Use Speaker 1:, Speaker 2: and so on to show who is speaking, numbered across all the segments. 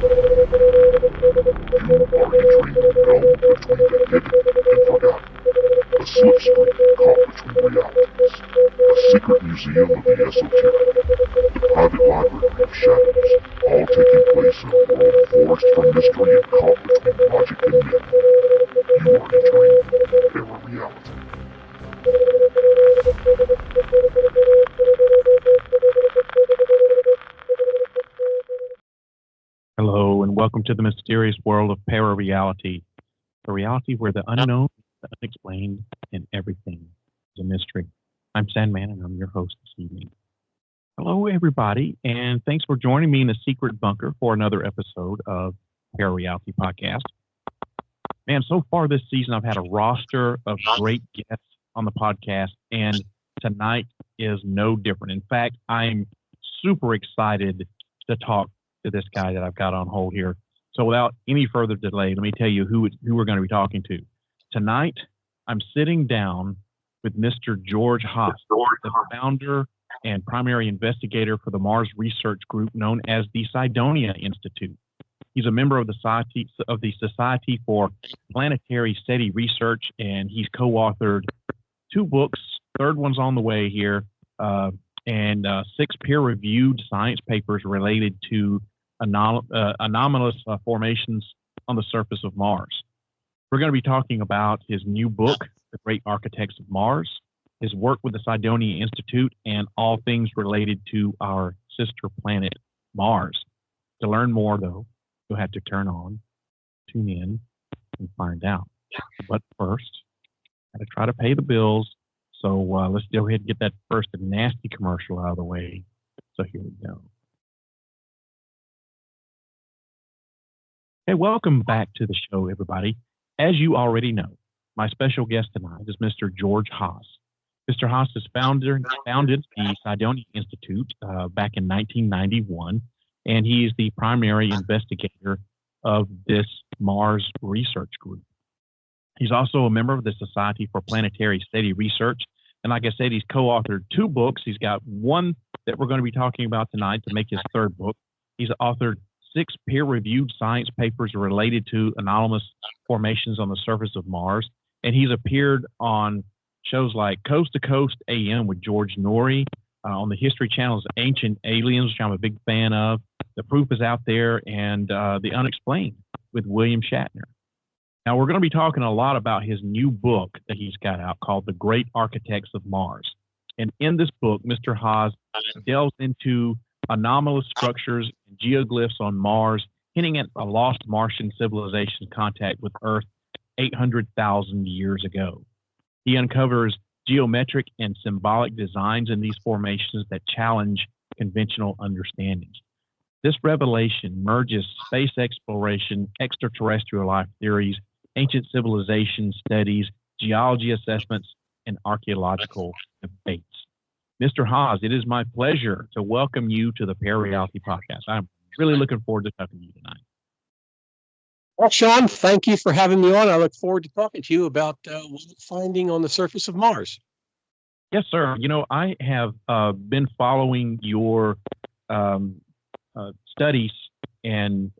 Speaker 1: You are entering the realm between the hidden and forgotten, a slipstream caught between realities, a secret museum of the esoteric, the private library of shadows, all taking place in a world forged from mystery and caught between logic and myth. You are entering Parareality.
Speaker 2: Hello, and welcome to the mysterious world of Parareality, a reality where the unknown, the unexplained, and everything is a mystery. I'm Sandman, and I'm your host this evening. Hello, everybody, and thanks for joining me in the secret bunker for another episode of Parareality Podcast. Man, so far this season, I've had a roster of great guests on the podcast, and tonight is no different. In fact, I'm super excited to talk to this guy that I've got on hold here. So without any further delay, let me tell you who we're going to be talking to. Tonight, I'm sitting down with Mr. George Haas, the founder and primary investigator for the Mars research group known as the Cydonia Institute. He's a member of the Society for Planetary SETI Research, and he's co-authored 2 books. Third one's on the way here, and 6 peer-reviewed science papers related to anomalous formations on the surface of Mars. We're going to be talking about his new book, The Great Architects of Mars, his work with the Cydonia Institute, and all things related to our sister planet, Mars. To learn more, though, you'll have to tune in, and find out. But first, I got to try to pay the bills, so let's go ahead and get that first nasty commercial out of the way. So here we go. Hey, welcome back to the show, everybody. As you already know, my special guest tonight is Mr. George Haas. Mr. Haas has founded the Cydonia Institute back in 1991, and he is the primary investigator of this Mars research group. He's also a member of the Society for Planetary SETI Research, and like I said, he's co-authored 2 books. He's got one that we're going to be talking about tonight to make his 3rd book. He's authored 6 peer-reviewed science papers related to anomalous formations on the surface of Mars, and he's appeared on shows like Coast to Coast AM with George Norrie, on the History Channel's Ancient Aliens, which I'm a big fan of. The Proof is Out There, and The Unexplained with William Shatner. Now, we're going to be talking a lot about his new book that he's got out called The Great Architects of Mars. And in this book, Mr. Haas delves into anomalous structures and geoglyphs on Mars, hinting at a lost Martian civilization's contact with Earth 800,000 years ago. He uncovers geometric and symbolic designs in these formations that challenge conventional understandings. This revelation merges space exploration, extraterrestrial life theories, ancient civilization studies, geology assessments, and archaeological debates. Mr. Haas, it is my pleasure to welcome you to the Parareality Podcast. I'm really looking forward to talking to you tonight.
Speaker 3: Well, Sean, thank you for having me on. I look forward to talking to you about finding on the surface of Mars.
Speaker 2: Yes, sir. You know, I have been following your studies and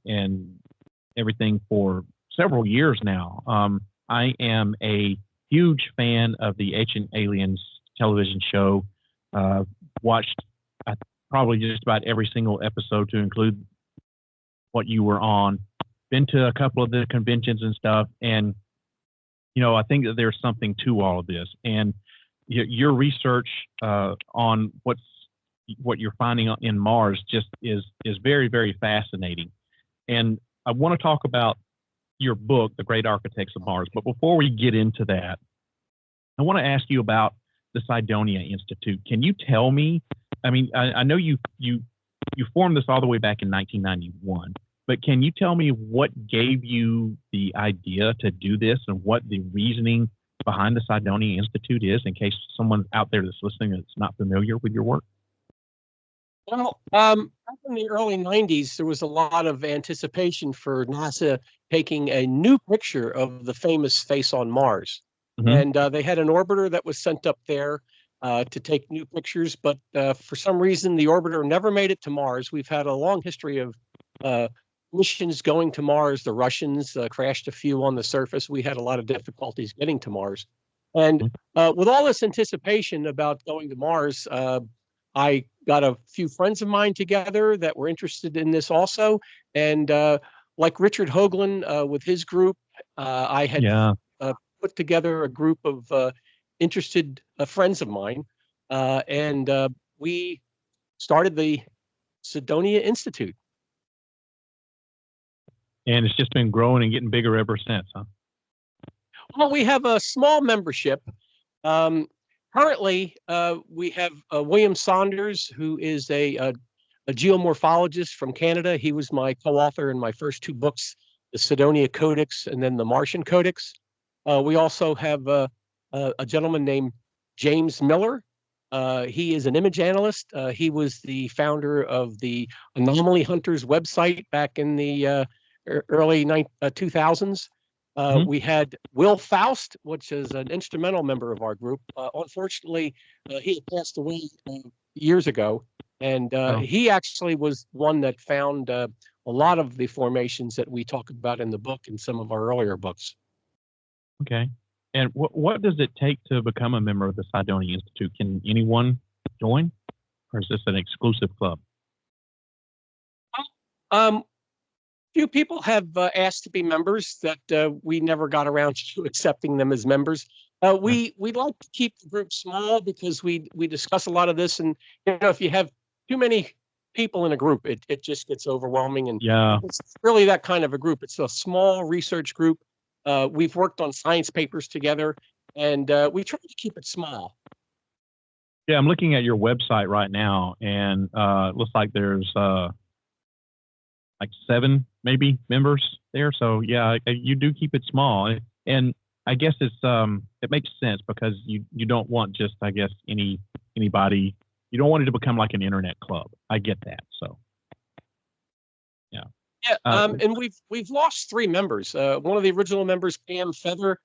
Speaker 2: everything for several years now. I am a huge fan of the Ancient Aliens television show. Watched probably just about every single episode to include what you were on. Been to a couple of the conventions and stuff, and you know, I think that there's something to all of this. And your research on what you're finding in Mars just is very, very fascinating. And I want to talk about your book, The Great Architects of Mars. But before we get into that, I want to ask you about the Cydonia Institute. Can you tell me? I mean, I know you formed this all the way back in 1991. But can you tell me what gave you the idea to do this and what the reasoning behind the Cydonia Institute is, in case someone out there that's listening that's not familiar with your work?
Speaker 3: Well, back in the early 90s, there was a lot of anticipation for NASA taking a new picture of the famous face on Mars.
Speaker 2: Mm-hmm.
Speaker 3: And they had an orbiter that was sent up there to take new pictures. But for some reason, the orbiter never made it to Mars. We've had a long history of missions going to Mars. The Russians crashed a few on the surface. We had a lot of difficulties getting to Mars. And with all this anticipation about going to Mars, I got a few friends of mine together that were interested in this also. And like Richard Hoagland with his group, I had put together a group of interested friends of mine. And we started the Cydonia Institute.
Speaker 2: And it's just been growing and getting bigger ever since, huh?
Speaker 3: Well, we have a small membership. Currently, we have William Saunders, who is a geomorphologist from Canada. He was my co-author in my first two books, the Cydonia Codex and then the Martian Codex. We also have a gentleman named James Miller. He is an image analyst. He was the founder of the Anomaly Hunters website back in the early 2000s. We had Will Faust, which is an instrumental member of our group. Unfortunately, he had passed away years ago, and he actually was one that found a lot of the formations that we talk about in the book and some of our earlier books.
Speaker 2: Okay. And what does it take to become a member of the Cydonia Institute? Can anyone join, or is this an exclusive club?
Speaker 3: Few people have asked to be members that we never got around to accepting them as members. We like to keep the group small because we discuss a lot of this, and if you have too many people in a group, it just gets overwhelming. And it's really that kind of a group. It's a small research group. We've worked on science papers together, and we try to keep it small.
Speaker 2: Yeah, I'm looking at your website right now, and it looks like there's like 7 maybe members there. So yeah, you do keep it small, and I guess it's it makes sense because you don't want just, I guess, anybody. You don't want it to become like an internet club. I get that. So yeah.
Speaker 3: Yeah, and we've lost 3 members. One of the original members, Pam Feather,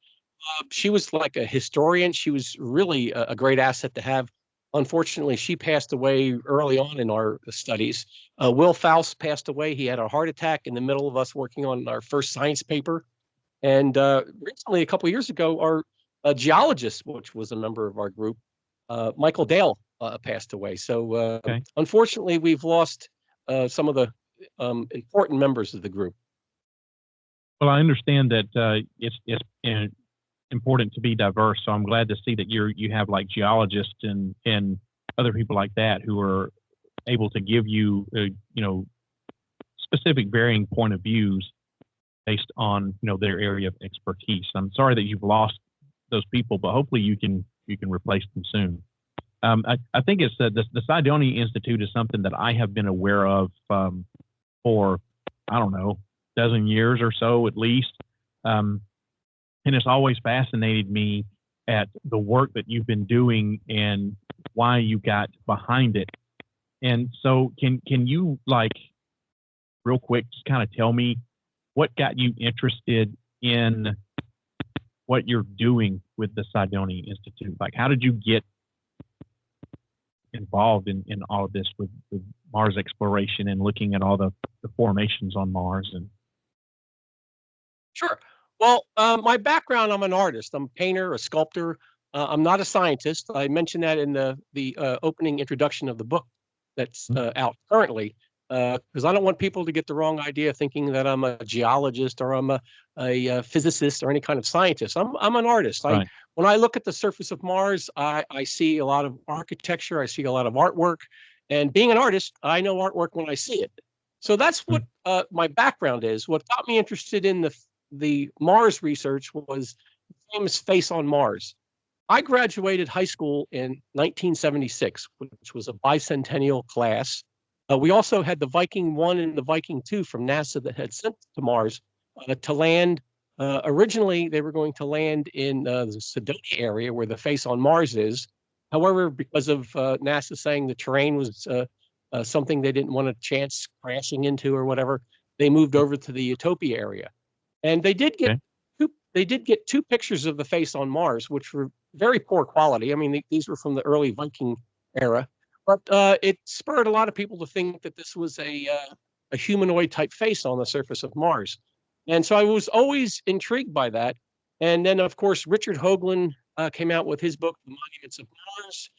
Speaker 3: she was like a historian. She was really a great asset to have. Unfortunately, she passed away early on in our studies. Will Faust passed away. He had a heart attack in the middle of us working on our first science paper. And recently, a couple of years ago, our geologist, which was a member of our group, Michael Dale, passed away. So unfortunately, we've lost some of the important members of the group.
Speaker 2: Well, I understand that it's important to be diverse. So I'm glad to see that you have like geologists and other people like that who are able to give you specific varying point of views based on their area of expertise. I'm sorry that you've lost those people, but hopefully you can replace them soon. I think it's the Cydonia Institute is something that I have been aware of for, I don't know, a dozen years or so at least. And it's always fascinated me at the work that you've been doing and why you got behind it. And so can you, like, real quick, just kind of tell me what got you interested in what you're doing with the Cydonia Institute? Like, how did you get involved in all of this with Mars exploration and looking at all the formations on Mars? And
Speaker 3: Sure. Well, my background, I'm an artist. I'm a painter, a sculptor. I'm not a scientist. I mentioned that in the opening introduction of the book that's out currently, because I don't want people to get the wrong idea thinking that I'm a geologist or I'm a physicist or any kind of scientist. I'm an artist.
Speaker 2: Right.
Speaker 3: When I look at the surface of Mars, I see a lot of architecture. I see a lot of artwork. And being an artist, I know artwork when I see it. So that's what my background is. What got me interested in the Mars research was the famous Face on Mars. I graduated high school in 1976, which was a bicentennial class. We also had the Viking 1 and the Viking 2 from NASA that had sent to Mars to land. Originally, they were going to land in the Cydonia area where the Face on Mars is. However, because of NASA saying the terrain was something they didn't want a chance crashing into or whatever, they moved over to the Utopia area. And they did get 2 pictures of the Face on Mars, which were very poor quality. I mean, these were from the early Viking era, but it spurred a lot of people to think that this was a a humanoid type face on the surface of Mars. And so I was always intrigued by that. And then, of course, Richard Hoagland came out with his book, The Monuments of Mars.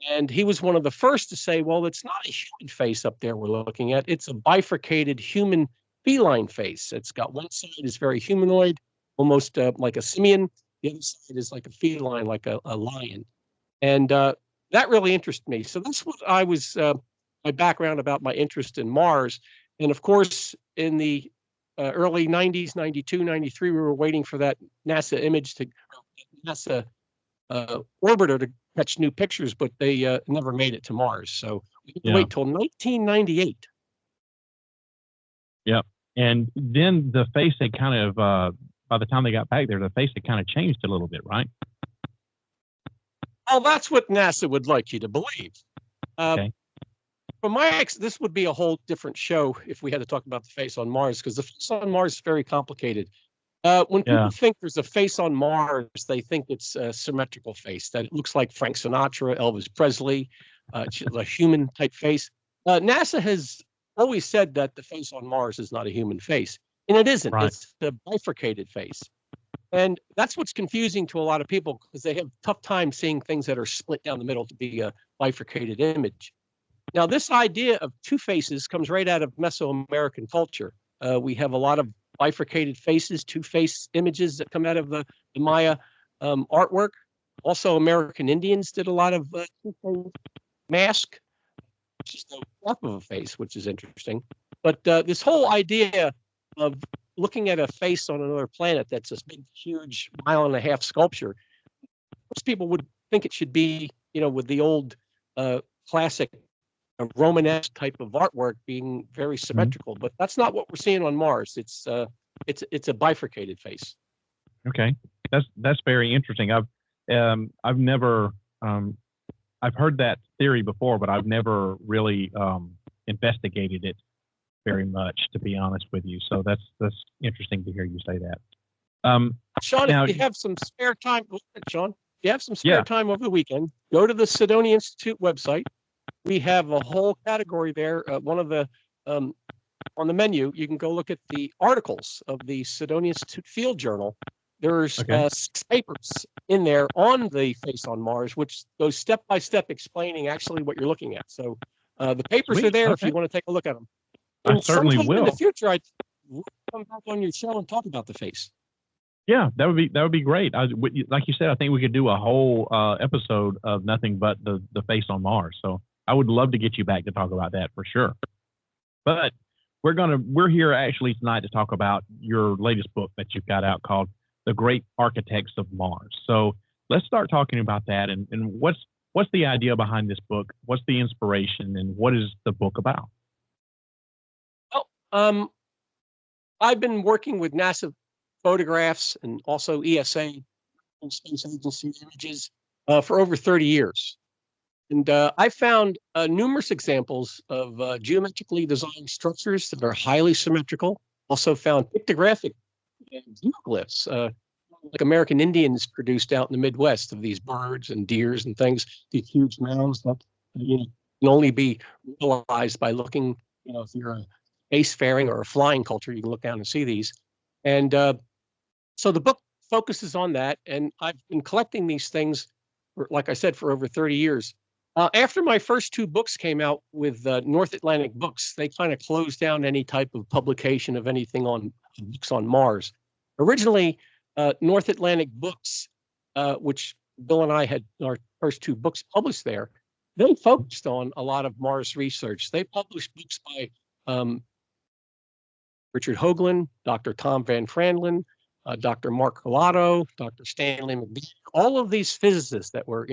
Speaker 3: And he was one of the first to say, well, it's not a human face up there we're looking at. It's a bifurcated human feline face. It's got one side is very humanoid, almost like a simian. The other side is like a feline, like a lion. And that really interested me. So that's what I was, my background about my interest in Mars. And of course, in the early 90s, 92, 93, we were waiting for that NASA image to, NASA orbiter to catch new pictures, but they never made it to Mars. So we had to wait till 1998.
Speaker 2: Yeah. And then the face had kind of, by the time they got back there, the face had kind of changed a little bit, right?
Speaker 3: Well, that's what NASA would like you to believe.
Speaker 2: Okay.
Speaker 3: From my this would be a whole different show if we had to talk about the face on Mars, because the face on Mars is very complicated. When people think there's a face on Mars, they think it's a symmetrical face, that it looks like Frank Sinatra, Elvis Presley, a human type face. NASA has always said that the face on Mars is not a human face, and it isn't. Right. It's the bifurcated face. And that's what's confusing to a lot of people, because they have a tough time seeing things that are split down the middle to be a bifurcated image. Now, this idea of two faces comes right out of Mesoamerican culture. We have a lot of bifurcated faces, two-face images that come out of the Maya artwork. Also, American Indians did a lot of two-face mask, which is the top of a face, which is interesting. But this whole idea of looking at a face on another planet that's this big, huge, mile-and-a-half sculpture, most people would think it should be, with the old classic Romanesque type of artwork being very symmetrical, but that's not what we're seeing on Mars. It's a bifurcated face.
Speaker 2: Okay, that's very interesting. I've never I've heard that theory before, but I've never really investigated it very much, to be honest with you. So that's interesting to hear you say that.
Speaker 3: Sean,
Speaker 2: now,
Speaker 3: if you have some spare time, Sean, if you have some spare time over the weekend, go to the Cydonia Institute website. We have a whole category there. One of the on the menu, you can go look at the articles of the Cydonia Institute Field Journal. There's 6 papers in there on the face on Mars, which goes step by step explaining actually what you're looking at. So the papers are there if you want to take a look at them. And
Speaker 2: I certainly will.
Speaker 3: In the future, I'd come back on your show and talk about the face.
Speaker 2: Yeah, that would be great. Like you said, I think we could do a whole episode of nothing but the face on Mars. So I would love to get you back to talk about that for sure. But we're here actually tonight to talk about your latest book that you've got out called The Great Architects of Mars. So let's start talking about that and what's the idea behind this book? What's the inspiration and what is the book about?
Speaker 3: Well, I've been working with NASA photographs and also ESA and Space Agency images for over 30 years. And I found numerous examples of geometrically designed structures that are highly symmetrical. Also found pictographic geoglyphs, like American Indians produced out in the Midwest, of these birds and deers and things, these huge mounds that can only be realized by looking, if you're a spacefaring or a flying culture, you can look down and see these. And so the book focuses on that. And I've been collecting these things, like I said, for over 30 years. After my first 2 books came out with North Atlantic Books, they kind of closed down any type of publication of anything on books on Mars. Originally, North Atlantic Books, which Bill and I had our first 2 books published there, they focused on a lot of Mars research. They published books by Richard Hoagland, Dr. Tom Van Franlin, Dr. Mark Colato, Dr. Stanley McBee, all of these physicists that were,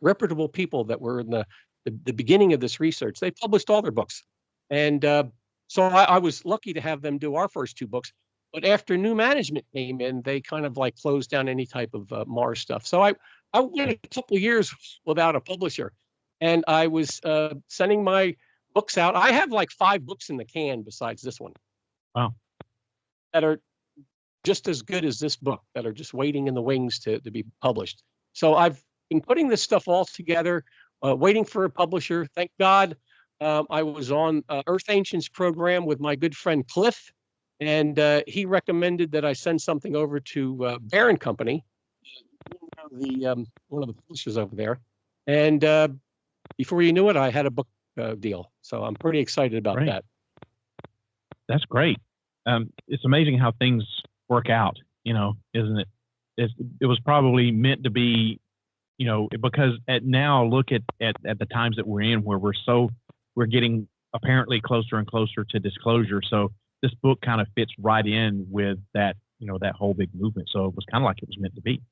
Speaker 3: reputable people that were in the beginning of this research. They published all their books. And so I was lucky to have them do our first 2 books. But after new management came in, they kind of like closed down any type of Mars stuff. So I went a couple of years without a publisher. And I was sending my books out. I have like 5 books in the can besides this one.
Speaker 2: Wow.
Speaker 3: That are just as good as this book, that are just waiting in the wings to be published. So I've been putting this stuff all together, waiting for a publisher. Thank God I was on Earth Ancients program with my good friend Cliff, and he recommended that I send something over to Barron Company, one of the publishers over there. And before you knew it, I had a book deal. So I'm pretty excited about that.
Speaker 2: That's great. It's amazing how things work out, isn't it? It was probably meant to be, because now look at the times that we're in, where we're getting apparently closer and closer to disclosure. So this book kind of fits right in with that, that whole big movement. So it was kind of like it was meant to be.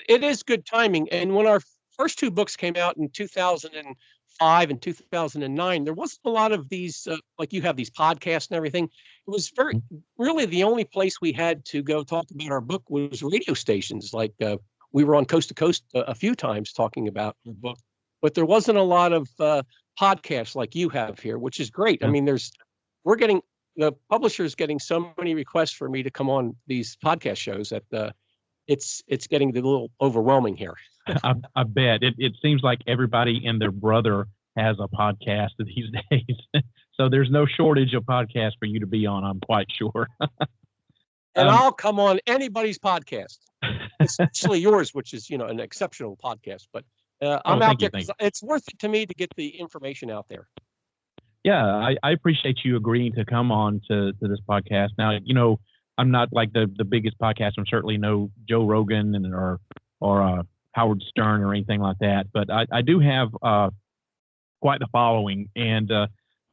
Speaker 3: It is good timing. And when our first two books came out in 2005 and 2009, there wasn't a lot of these, like you have these podcasts and everything. It was really the only place we had to go talk about our book was radio stations. Like we were on Coast to Coast a few times talking about our book, but there wasn't a lot of podcasts like you have here, which is great. I mean, the publisher's getting so many requests for me to come on these podcast shows that it's getting a little overwhelming here.
Speaker 2: I bet it seems like everybody and their brother has a podcast these days. So there's no shortage of podcasts for you to be on, I'm quite sure.
Speaker 3: And I'll come on anybody's podcast, especially yours, which is, an exceptional podcast. But I'm out there. It's worth it to me to get the information out there.
Speaker 2: Yeah, I appreciate you agreeing to come on to this podcast. Now, I'm not like the biggest podcast. I'm certainly no Joe Rogan or Howard Stern or anything like that. But I do have quite the following, and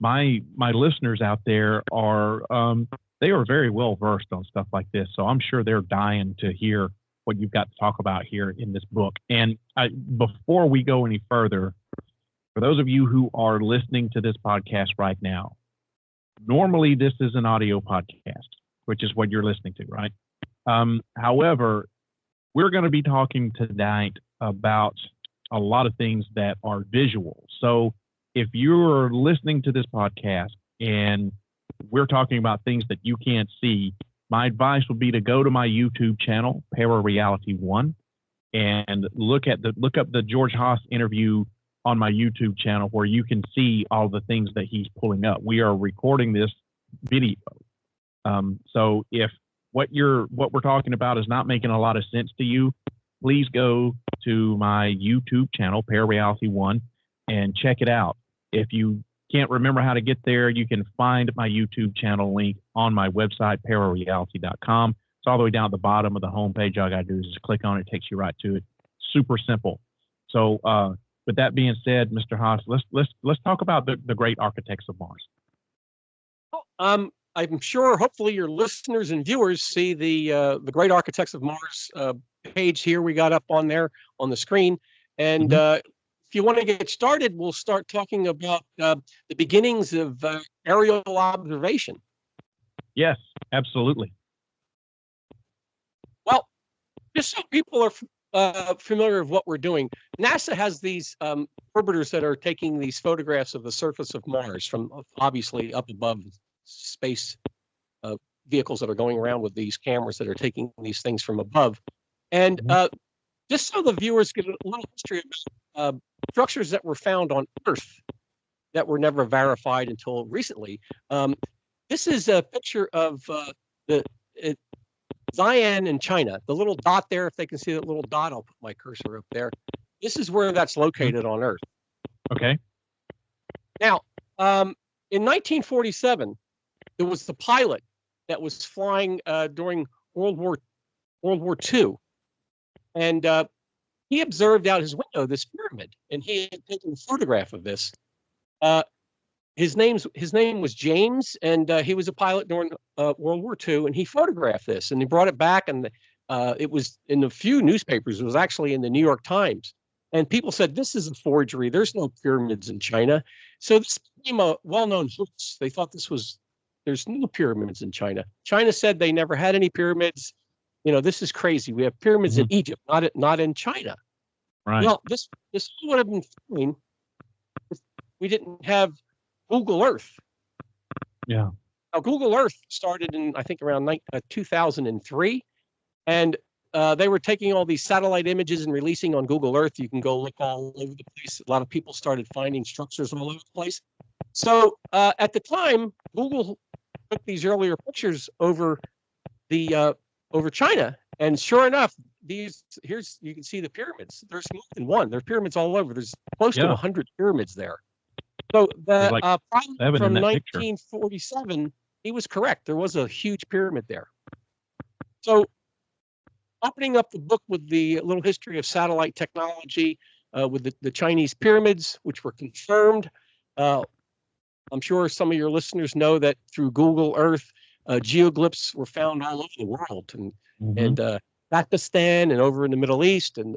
Speaker 2: my listeners out there are they are very well versed on stuff like this. So I'm sure they're dying to hear what you've got to talk about here in this book. And before we go any further, for those of you who are listening to this podcast right now, normally this is an audio podcast, which is what you're listening to, right? However, we're going to be talking tonight about a lot of things that are visual. So if you're listening to this podcast and we're talking about things that you can't see, my advice would be to go to my YouTube channel, Parareality 1, and look up the George Haas interview on my YouTube channel, where you can see all the things that he's pulling up. We are recording this video. So if what we're talking about is not making a lot of sense to you, please go to my YouTube channel, Parareality 1, and check it out. If you can't remember how to get there, you can find my YouTube channel link on my website, parareality.com. It's all the way down at the bottom of the homepage. All you got to do is just click on it. It takes you right to it. Super simple. So with that being said, Mr. Haas, let's talk about the great architects of Mars.
Speaker 3: I'm sure, hopefully, your listeners and viewers see the Great Architects of Mars page here we got up on there on the screen. And if you want to get started, we'll start talking about the beginnings of aerial observation.
Speaker 2: Yes, absolutely.
Speaker 3: Well, just so people are familiar with what we're doing, NASA has these orbiters that are taking these photographs of the surface of Mars from obviously up above space vehicles that are going around with these cameras that are taking these things from above. And just so the viewers get a little history about structures that were found on Earth that were never verified until recently. This is a picture of Xi'an in China. The little dot there, if they can see that little dot, I'll put my cursor up there. This is where that's located on Earth.
Speaker 2: Okay.
Speaker 3: Now, in 1947, there was the pilot that was flying during World War II, and he observed out his window this pyramid, and he had taken a photograph of this. His name was James, and he was a pilot during World War II, and he photographed this, and he brought it back, and it was in a few newspapers. It was actually in the New York Times, and people said, this is a forgery. There's no pyramids in China. So this became a well-known hoax. They thought there's no pyramids in China. China said they never had any pyramids. This is crazy. We have pyramids in Egypt, not in China.
Speaker 2: Right.
Speaker 3: Well, this would have been fine if we didn't have Google Earth.
Speaker 2: Yeah.
Speaker 3: Now, Google Earth started in, I think, around 2003. And they were taking all these satellite images and releasing on Google Earth. You can go look all over the place. A lot of people started finding structures all over the place. So at the time, Google took these earlier pictures over over China, and sure enough, you can see the pyramids. There's more than one. There's pyramids all over. There's close to 100 pyramids there. So the
Speaker 2: like
Speaker 3: pilot from 1947, he was correct. There was a huge pyramid there. So opening up the book with the little history of satellite technology, with the Chinese pyramids, which were confirmed. I'm sure some of your listeners know that through Google Earth, geoglyphs were found all over the world, and Pakistan and over in the Middle East and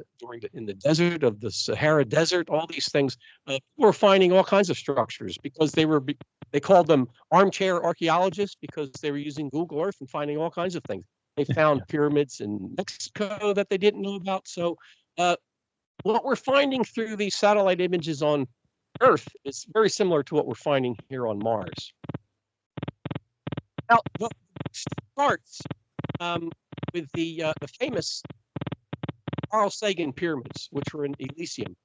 Speaker 3: in the desert of the Sahara Desert, all these things. People were finding all kinds of structures because they called them armchair archaeologists because they were using Google Earth and finding all kinds of things. They found pyramids in Mexico that they didn't know about. So what we're finding through these satellite images on Earth is very similar to what we're finding here on Mars. Now, the starts with the famous Carl Sagan pyramids, which were in Elysium.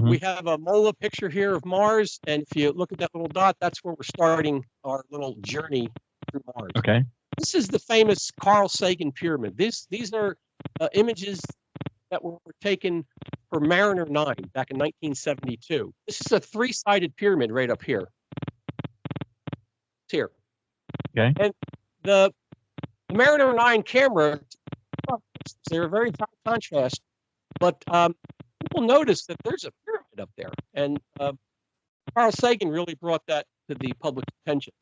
Speaker 3: We have a MOLA picture here of Mars, and if you look at that little dot, that's where we're starting our little journey through Mars.
Speaker 2: Okay.
Speaker 3: This is the famous Carl Sagan pyramid. These are images that were taken for Mariner 9 back in 1972. This is a three-sided pyramid right up here. It's here.
Speaker 2: Okay.
Speaker 3: And the Mariner 9 camera, they're very high contrast, but people notice that there's a pyramid up there, and Carl Sagan really brought that to the public attention.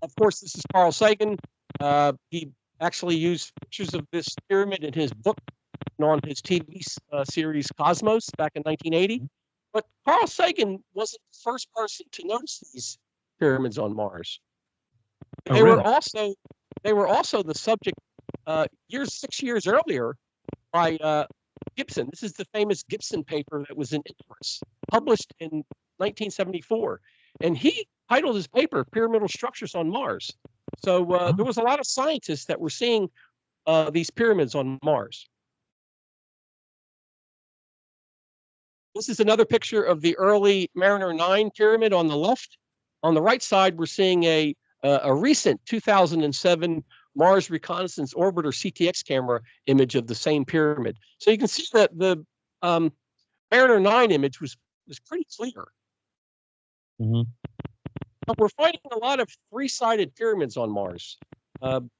Speaker 3: Of course, this is Carl Sagan. He actually used pictures of this pyramid in his book and on his TV series Cosmos back in 1980. But Carl Sagan wasn't the first person to notice these pyramids on Mars. They were also the subject 6 years earlier by Gibson. This is the famous Gibson paper that was in Icarus, published in 1974, and he titled his paper "Pyramidal Structures on Mars." So there was a lot of scientists that were seeing these pyramids on Mars. This is another picture of the early Mariner 9 pyramid on the left. On the right side, we're seeing a recent 2007 Mars Reconnaissance Orbiter CTX camera image of the same pyramid. So you can see that the Mariner 9 image was pretty clear. But we're finding a lot of three-sided pyramids on Mars. On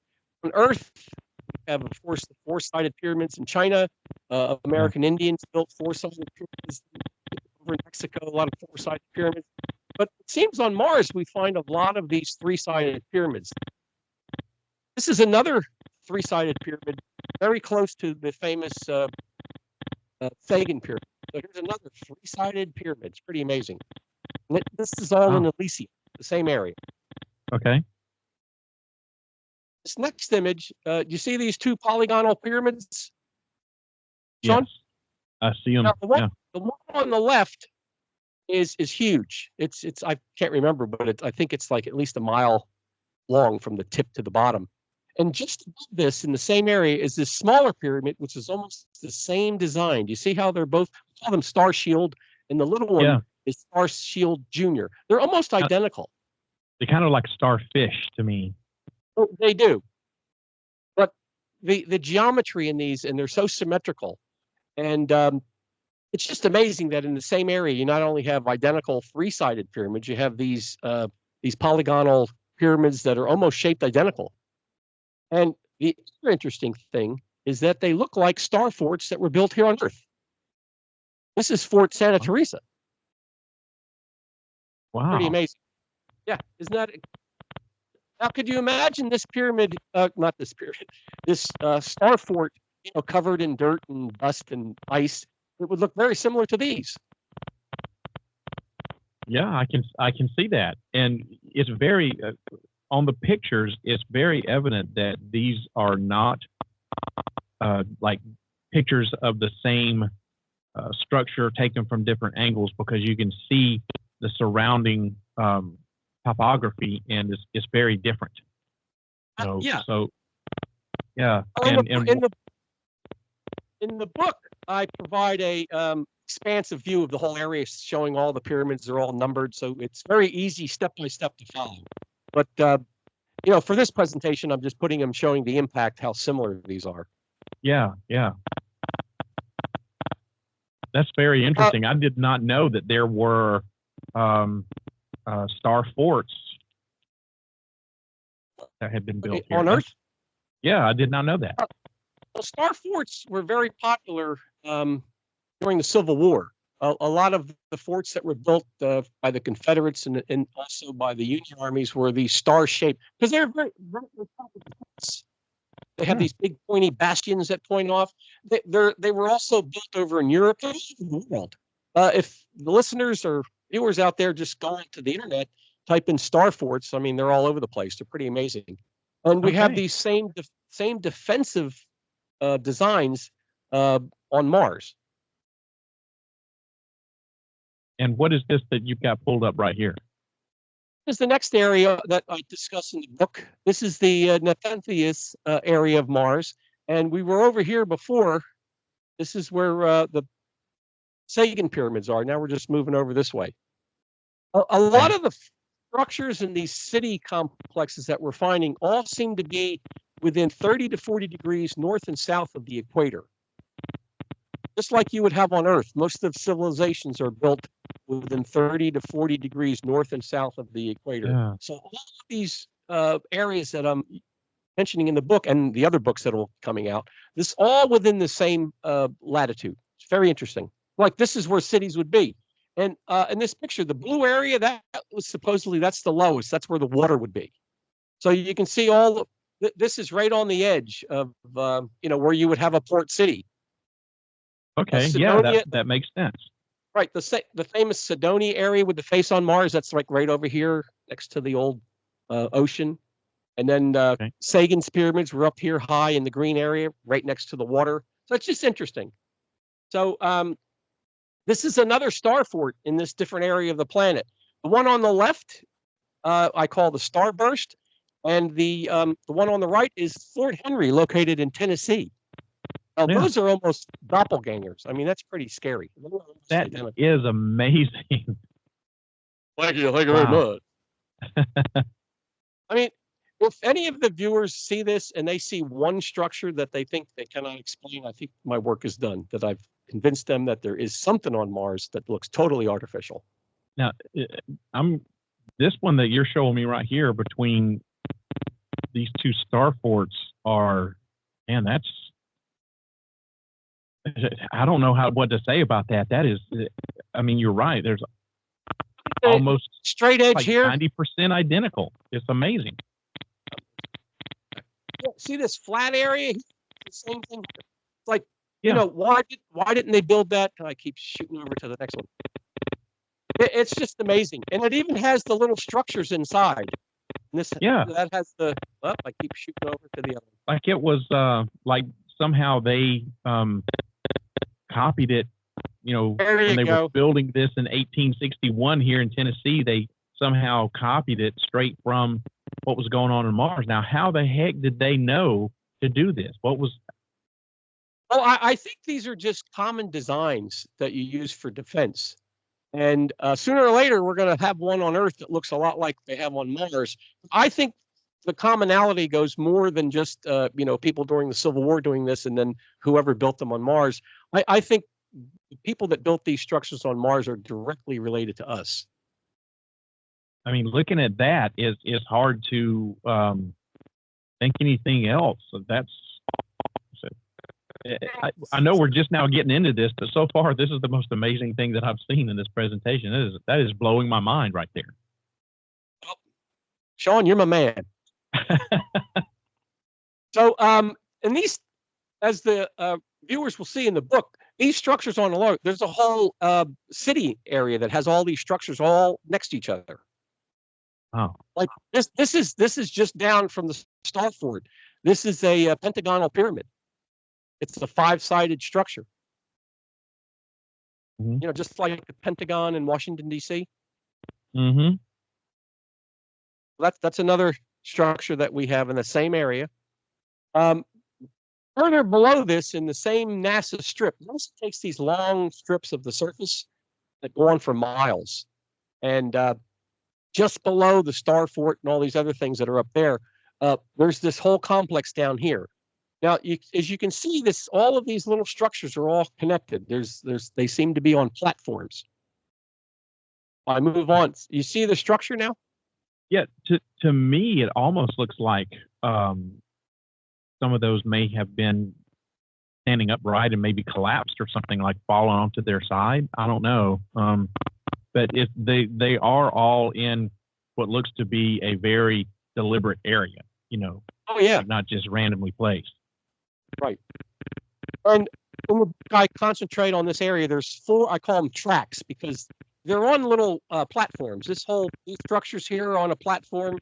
Speaker 3: Earth, we have, of course, the four-sided pyramids in China. American Indians built four-sided pyramids over in Mexico, a lot of four-sided pyramids. But it seems on Mars we find a lot of these three-sided pyramids. This is another three-sided pyramid, very close to the famous Sagan pyramid. So here's another three-sided pyramid. It's pretty amazing. This is all in Elysium, the same area.
Speaker 2: Okay.
Speaker 3: This next image, you see these two polygonal pyramids? Sean?
Speaker 2: Yes, I see them.
Speaker 3: Now, the one on the left is huge. It's I can't remember, but I think it's like at least a mile long from the tip to the bottom. And just above this, in the same area, is this smaller pyramid, which is almost the same design. You see how they're both, we call them Star Shield, and the little one is Star Shield Junior. They're almost identical.
Speaker 2: They kind of like starfish to me.
Speaker 3: Oh, they do. But the geometry in these, and they're so symmetrical. And it's just amazing that in the same area, you not only have identical three-sided pyramids, you have these polygonal pyramids that are almost shaped identical. And the other interesting thing is that they look like star forts that were built here on Earth. This is Fort Santa Teresa.
Speaker 2: Wow.
Speaker 3: Pretty amazing. Yeah, isn't that? Now, could you imagine this pyramid, not this pyramid, this star fort, covered in dirt and dust and ice? It would look very similar to these.
Speaker 2: Yeah, I can see that. And it's very, on the pictures, it's very evident that these are not like pictures of the same structure taken from different angles, because you can see the surrounding topography, and it's very different.
Speaker 3: Yeah.
Speaker 2: So Yeah.
Speaker 3: In the book, I provide a expansive view of the whole area, showing all the pyramids. They're all numbered, so it's very easy step by step to follow. But for this presentation, I'm just putting them, showing the impact, how similar these are.
Speaker 2: Yeah, yeah. That's very interesting. I did not know that there were star forts that had been built here.
Speaker 3: On Earth?
Speaker 2: Yeah, I did not know that.
Speaker 3: Well, star forts were very popular during the Civil War. A lot of the forts that were built by the Confederates and also by the Union armies were these star-shaped, because they're very, very forts. They have these big pointy bastions that point off. They were also built over in Europe and the world. If the listeners or viewers out there just go onto the internet, type in star forts, I mean, they're all over the place. They're pretty amazing. And we have these same defensive designs on Mars.
Speaker 2: And what is this that you've got pulled up right here?
Speaker 3: This is the next area that I discuss in the book. This is the Nepenthes area of Mars. And we were over here before. This is where the Sagan pyramids are. Now we're just moving over this way. A lot of the structures in these city complexes that we're finding all seem to be within 30 to 40 degrees north and south of the equator. Just like you would have on Earth, most of civilizations are built within 30 to 40 degrees north and south of the equator. Yeah. So all of these areas that I'm mentioning in the book and the other books that will be coming out, this all within the same latitude. It's very interesting. Like this is where cities would be. And in this picture, the blue area, that was supposedly, that's the lowest. That's where the water would be. So you can see this is right on the edge of, where you would have a port city.
Speaker 2: Okay, Cydonia, that makes sense.
Speaker 3: Right, the famous Cydonia area with the face on Mars, that's like right over here next to the old ocean. And then Sagan's pyramids were up here high in the green area, right next to the water. So it's just interesting. So this is another star fort in this different area of the planet. The one on the left, I call the Starburst, and the one on the right is Fort Henry, located in Tennessee. Now, those are almost doppelgangers. I mean, that's pretty scary.
Speaker 2: That is amazing.
Speaker 3: Thank you very much. I mean, if any of the viewers see this and they see one structure that they think they cannot explain, I think my work is done, that I've convinced them that there is something on Mars that looks totally artificial.
Speaker 2: Now, this one that you're showing me right here between these two star forts are, man, I don't know what to say about that. That is, I mean, you're right. There's almost
Speaker 3: straight edge
Speaker 2: like
Speaker 3: here,
Speaker 2: 90% identical. It's amazing.
Speaker 3: See this flat area? The same thing. It's like, why didn't they build that? I keep shooting over to the next one. It's just amazing, and it even has the little structures inside. And that has the. Well, I keep shooting over to the other one.
Speaker 2: Like it was like somehow they copied it. When they were building this in 1861 here in Tennessee, they somehow copied it straight from what was going on Mars. Now, how the heck did they know to do this? What was?
Speaker 3: Well, I think these are just common designs that you use for defense. And sooner or later, we're going to have one on Earth that looks a lot like they have on Mars. I think the commonality goes more than just, people during the Civil War doing this and then whoever built them on Mars. I think the people that built these structures on Mars are directly related to us.
Speaker 2: I mean, looking at that is hard to think anything else. I know we're just now getting into this, but so far this is the most amazing thing that I've seen in this presentation. That is blowing my mind right there.
Speaker 3: Well, Sean, you're my man. So, and these, as the viewers will see in the book, these structures on alert, there's a whole city area that has all these structures all next to each other.
Speaker 2: Oh,
Speaker 3: like this is just down from the star fort. This is a pentagonal pyramid. It's a 5-sided structure. Mm-hmm. Just like the Pentagon in Washington, D.C.
Speaker 2: Mm-hmm.
Speaker 3: That's another structure that we have in the same area. Further below this, in the same NASA strip, NASA takes these long strips of the surface that go on for miles. And just below the Star Fort and all these other things that are up there, there's this whole complex down here. Now, as you can see, all of these little structures are all connected. They seem to be on platforms. I move on. You see the structure now?
Speaker 2: Yeah, to me, it almost looks like some of those may have been standing upright and maybe collapsed or something, like fallen onto their side. I don't know. But they are all in what looks to be a very deliberate area,
Speaker 3: Oh, yeah.
Speaker 2: like not just randomly placed.
Speaker 3: Right. And when I concentrate on this area, there's 4, I call them tracks, because they're on little platforms. These structures here are on a platform.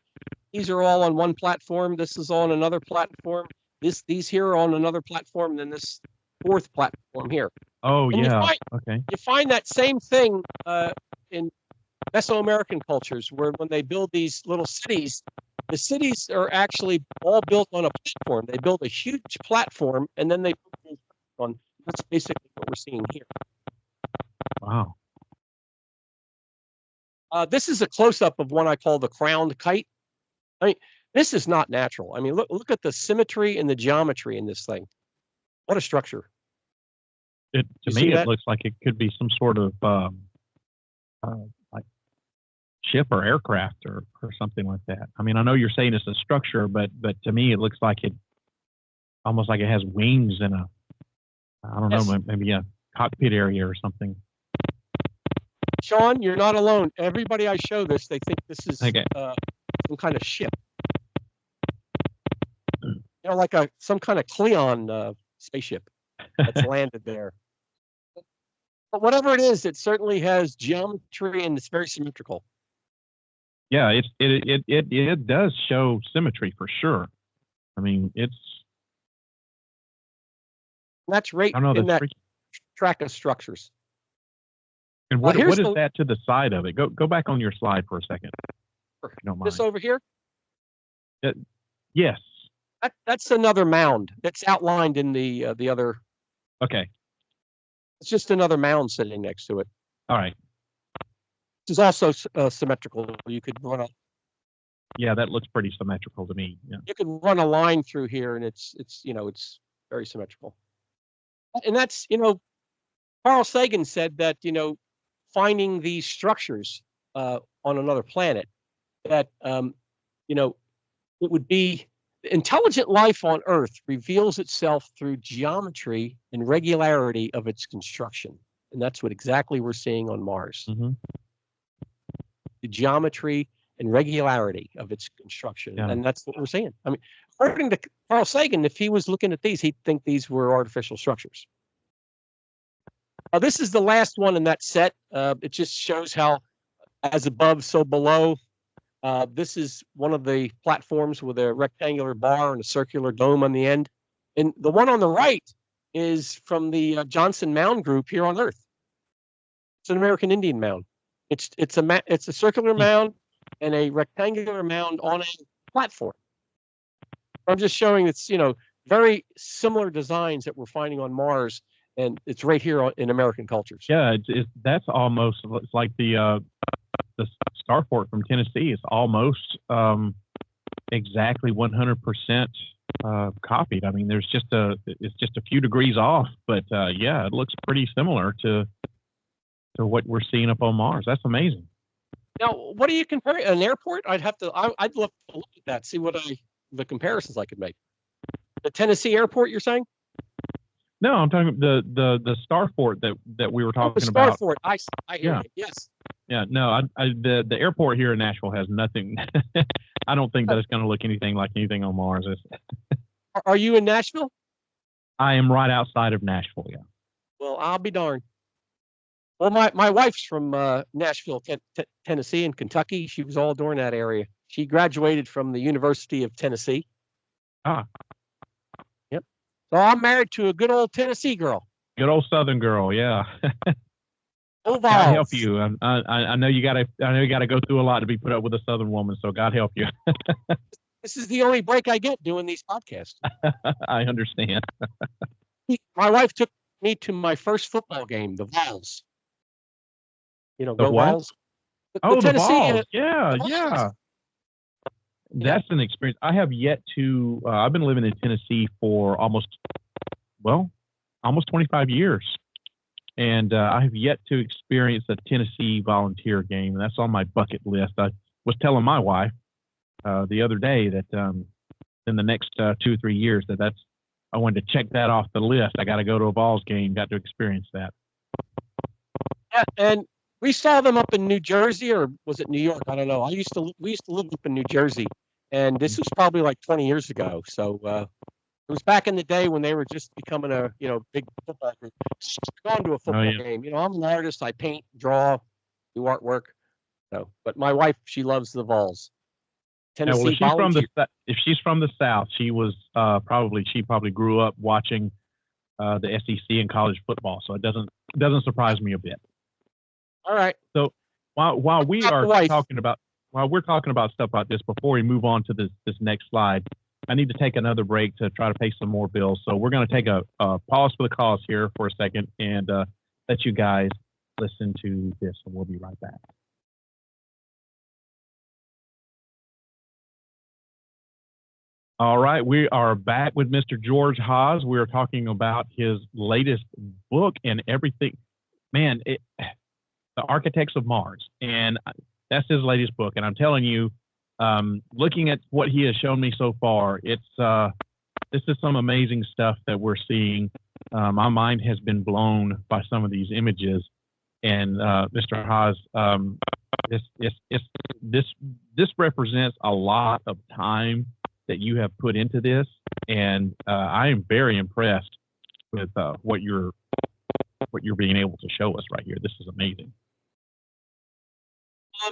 Speaker 3: These are all on one platform. This is on another platform. These here are on another platform, and then this 4th platform here.
Speaker 2: Oh,
Speaker 3: and
Speaker 2: yeah. Okay.
Speaker 3: You find that same thing in Mesoamerican cultures, where when they build these little cities, the cities are actually all built on a platform. They build a huge platform, and then they put things on. That's basically what we're seeing here.
Speaker 2: Wow.
Speaker 3: This is a close-up of one I call the crowned kite. I mean, this is not natural. I mean, look at the symmetry and the geometry in this thing. What a structure.
Speaker 2: To me, it looks like it could be some sort of like ship or aircraft or something like that. I mean, I know you're saying it's a structure, but to me, it looks like it almost like it has wings and I don't know, maybe a cockpit area or something.
Speaker 3: Sean, you're not alone. Everybody I show this, they think this is some kind of ship. Like some kind of Cleon spaceship that's landed there. But whatever it is, it certainly has geometry and it's very symmetrical.
Speaker 2: Yeah, it does show symmetry for sure. I mean,
Speaker 3: that's right in that track of structures.
Speaker 2: And what is that to the side of it? Go back on your slide for a second. If you don't mind.
Speaker 3: This over here?
Speaker 2: Yes.
Speaker 3: That's another mound. That's outlined in the other.
Speaker 2: Okay.
Speaker 3: It's just another mound sitting next to it.
Speaker 2: All right.
Speaker 3: This is also symmetrical. You could run
Speaker 2: Yeah, that looks pretty symmetrical to me. Yeah.
Speaker 3: You could run a line through here, and it's very symmetrical. And that's Carl Sagan said that finding these structures on another planet, that it would be intelligent life on Earth reveals itself through geometry and regularity of its construction. And that's what exactly we're seeing on Mars.
Speaker 2: Mm-hmm.
Speaker 3: The geometry and regularity of its construction. Yeah. And that's what we're seeing. I mean, according to Carl Sagan, if he was looking at these, he'd think these were artificial structures. This is the last one in that set. It just shows how, as above, so below. This is one of the platforms with a rectangular bar and a circular dome on the end. And the one on the right is from the Johnson Mound group here on Earth. It's an American Indian mound. It's a circular mound and a rectangular mound on a platform. I'm just showing it's very similar designs that we're finding on Mars, and it's right here in American cultures.
Speaker 2: Yeah, that's almost, it's like the Star Fort from Tennessee is almost exactly 100% copied. I mean, it's just a few degrees off, but yeah, it looks pretty similar to what we're seeing up on Mars. That's amazing.
Speaker 3: Now, what do you compare? An airport? I'd love to look at that, see the comparisons I could make. The Tennessee airport, you're saying?
Speaker 2: No, I'm talking the Star Fort that we were talking
Speaker 3: the Star
Speaker 2: about.
Speaker 3: Fort. I hear you. Yes.
Speaker 2: Yeah. No, the airport here in Nashville has nothing. I don't think that it's going to look anything like anything on Mars.
Speaker 3: Are you in Nashville?
Speaker 2: I am right outside of Nashville. Yeah.
Speaker 3: Well, I'll be darned. Well, my wife's from Nashville, Tennessee, and Kentucky. She was all during that area. She graduated from the University of Tennessee.
Speaker 2: Ah.
Speaker 3: Yep. So I'm married to a good old Tennessee girl.
Speaker 2: Good old Southern girl, yeah.
Speaker 3: God
Speaker 2: help you. I know you got to go through a lot to be put up with a Southern woman. So God help you.
Speaker 3: This is the only break I get doing these podcasts.
Speaker 2: I understand.
Speaker 3: My wife took me to my first football game, the Vols. You know,
Speaker 2: The
Speaker 3: go
Speaker 2: what?
Speaker 3: Vols.
Speaker 2: Oh, the
Speaker 3: Tennessee.
Speaker 2: balls. Yeah,
Speaker 3: the Vols.
Speaker 2: yeah.
Speaker 3: Yeah.
Speaker 2: That's an experience. I have yet to, I've been living in Tennessee for almost 25 years. And I have yet to experience a Tennessee volunteer game. And that's on my bucket list. I was telling my wife the other day that in the next 2 or 3 years I wanted to check that off the list. I got to go to a Vols game, got to experience that.
Speaker 3: Yeah, and we saw them up in New Jersey, or was it New York? I don't know. We used to live up in New Jersey, and this was probably like 20 years ago. So it was back in the day when they were just becoming a big football group. Gone to a football game. I'm an artist. I paint, draw, do artwork. So, but my wife, she loves the Vols. Tennessee volunteer.
Speaker 2: If she's from the South, she was she probably grew up watching the SEC in college football. So it doesn't surprise me a bit.
Speaker 3: All right.
Speaker 2: So while we're talking about stuff like this, before we move on to this next slide, I need to take another break to try to pay some more bills. So we're going to take a pause for the cause here for a second and let you guys listen to this, and we'll be right back. All right, we are back with Mr. George Haas. We are talking about his latest book and everything. Man, The Architects of Mars, and that's his latest book. And I'm telling you, looking at what he has shown me so far, this is some amazing stuff that we're seeing. My mind has been blown by some of these images. And Mr. Haas, this represents a lot of time that you have put into this, and I am very impressed with what you're being able to show us right here. This is amazing.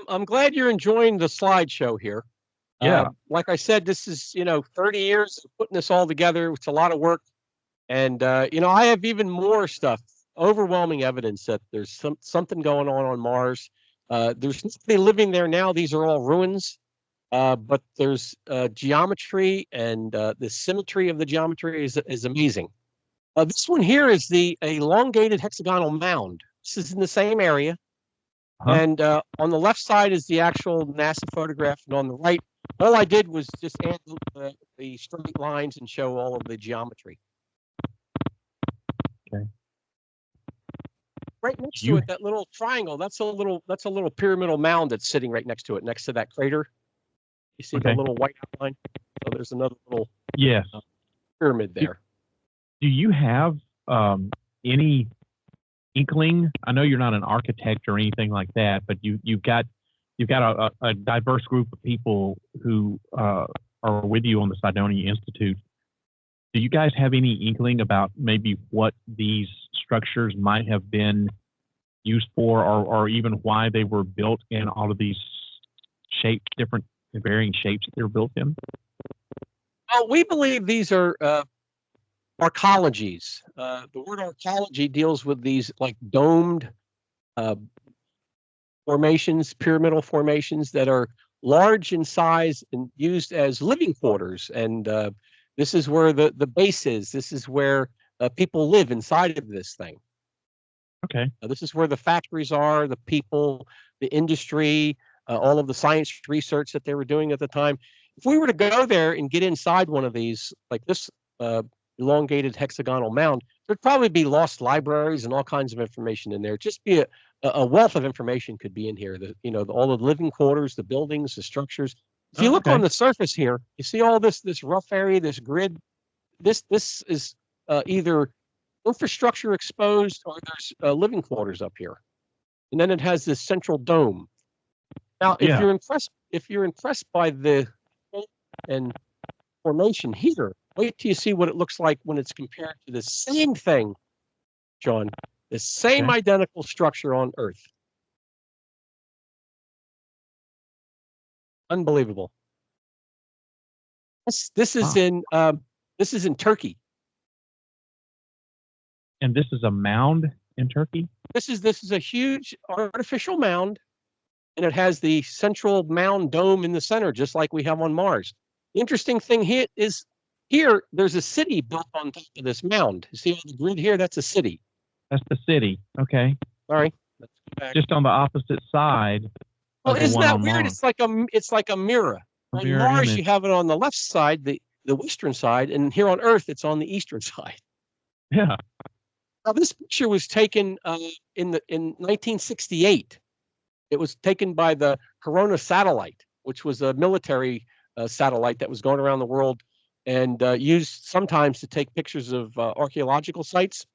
Speaker 3: I'm glad you're enjoying the slideshow here.
Speaker 2: Yeah.
Speaker 3: Like I said, this is 30 years of putting this all together. It's a lot of work, and I have even more stuff. Overwhelming evidence that there's something going on Mars. There's nobody living there now. These are all ruins. But there's geometry, and the symmetry of the geometry is amazing. This one here is the elongated hexagonal mound. This is in the same area. And on the left side is the actual NASA photograph, and on the right, all I did was just add the straight lines and show all of the geometry.
Speaker 2: Okay.
Speaker 3: Right next to it, that little triangle, that's a little pyramidal mound that's sitting right next to it, next to that crater. You see the little white outline? So there's another little pyramid there.
Speaker 2: Do you have any inkling? I know you're not an architect or anything like that, but you've got a diverse group of people who are with you on the Cydonia Institute. Do you guys have any inkling about maybe what these structures might have been used for, or even why they were built in all of these shapes, different varying shapes that they're built in?
Speaker 3: Well, we believe these are arcologies. The word arcology deals with these like domed formations, pyramidal formations that are large in size and used as living quarters. And this is where the base is. This is where people live inside of this thing.
Speaker 2: Okay.
Speaker 3: This is where the factories are, the people, the industry, all of the science research that they were doing at the time. If we were to go there and get inside one of these, like this elongated hexagonal mound, there'd probably be lost libraries and all kinds of information in there. Just be a wealth of information could be in here. All the living quarters, the buildings, the structures. If you look on the surface here, you see all this rough area, this grid. This is either infrastructure exposed, or there's living quarters up here, and then it has this central dome. Now, if you're impressed by the and formation here, wait till you see what it looks like when it's compared to the same thing, John, the same identical structure on Earth. Unbelievable. This is in Turkey.
Speaker 2: And this is a mound in Turkey?
Speaker 3: This is a huge artificial mound, and it has the central mound dome in the center, just like we have on Mars. The interesting thing here is here, there's a city built on top of this mound. You see on the grid here? That's a city.
Speaker 2: That's the city. Okay.
Speaker 3: Sorry. Let's go back.
Speaker 2: Just on the opposite side.
Speaker 3: Well,
Speaker 2: of the
Speaker 3: isn't
Speaker 2: one
Speaker 3: that
Speaker 2: on
Speaker 3: weird?
Speaker 2: Mars.
Speaker 3: It's like a mirror.
Speaker 2: A
Speaker 3: On
Speaker 2: mirror
Speaker 3: Mars,
Speaker 2: image.
Speaker 3: you have it on the left side, the western side, and here on Earth, it's on the eastern side.
Speaker 2: Yeah.
Speaker 3: Now, this picture was taken in 1968. It was taken by the Corona satellite, which was a military satellite that was going around the world and used sometimes to take pictures of archaeological sites.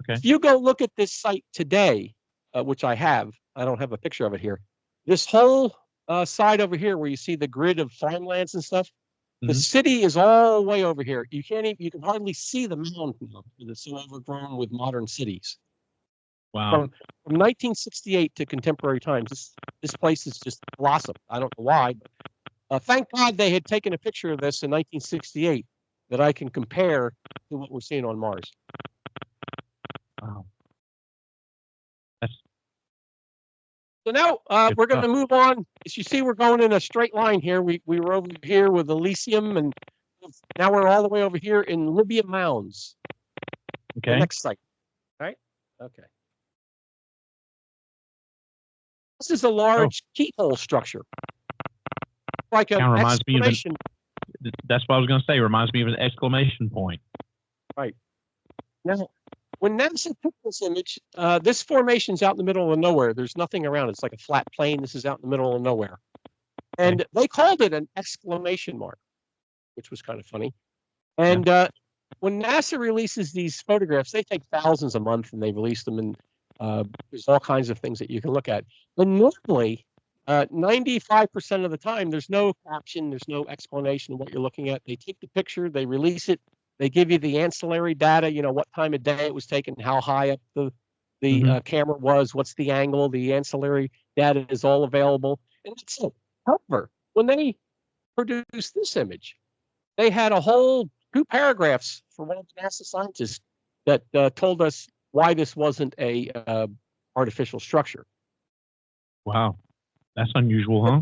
Speaker 2: Okay.
Speaker 3: If you go look at this site today, which I don't have a picture of it here. This whole side over here where you see the grid of farmlands and stuff, the city is all the way over here. You can hardly see the mound now because it's so overgrown with modern cities.
Speaker 2: Wow.
Speaker 3: From 1968 to contemporary times, this place is just blossomed. I don't know why, but thank God they had taken a picture of this in 1968 that I can compare to what we're seeing on Mars.
Speaker 2: Wow.
Speaker 3: So now we're going to move on. As you see, we're going in a straight line here. We were over here with Elysium, and now we're all the way over here in Libya Mounds.
Speaker 2: Okay.
Speaker 3: The next site. All right. Okay. This is a large keyhole structure. Like an exclamation.
Speaker 2: That's what I was going to say. Reminds me of an exclamation point.
Speaker 3: Right. Now, when NASA took this image, this formation's out in the middle of nowhere. There's nothing around. It's like a flat plain. This is out in the middle of nowhere. And they called it an exclamation mark, which was kind of funny. And when NASA releases these photographs, they take thousands a month and they release them. And there's all kinds of things that you can look at. But normally, 95% of the time, there's no caption, there's no explanation of what you're looking at. They take the picture, they release it. They give you the ancillary data, what time of day it was taken, how high up the camera was, what's the angle, the ancillary data is all available. And that's it. However, when they produced this image, they had a whole 2 paragraphs for one of the NASA scientists that told us why this wasn't a artificial structure. Wow.
Speaker 2: That's unusual, huh?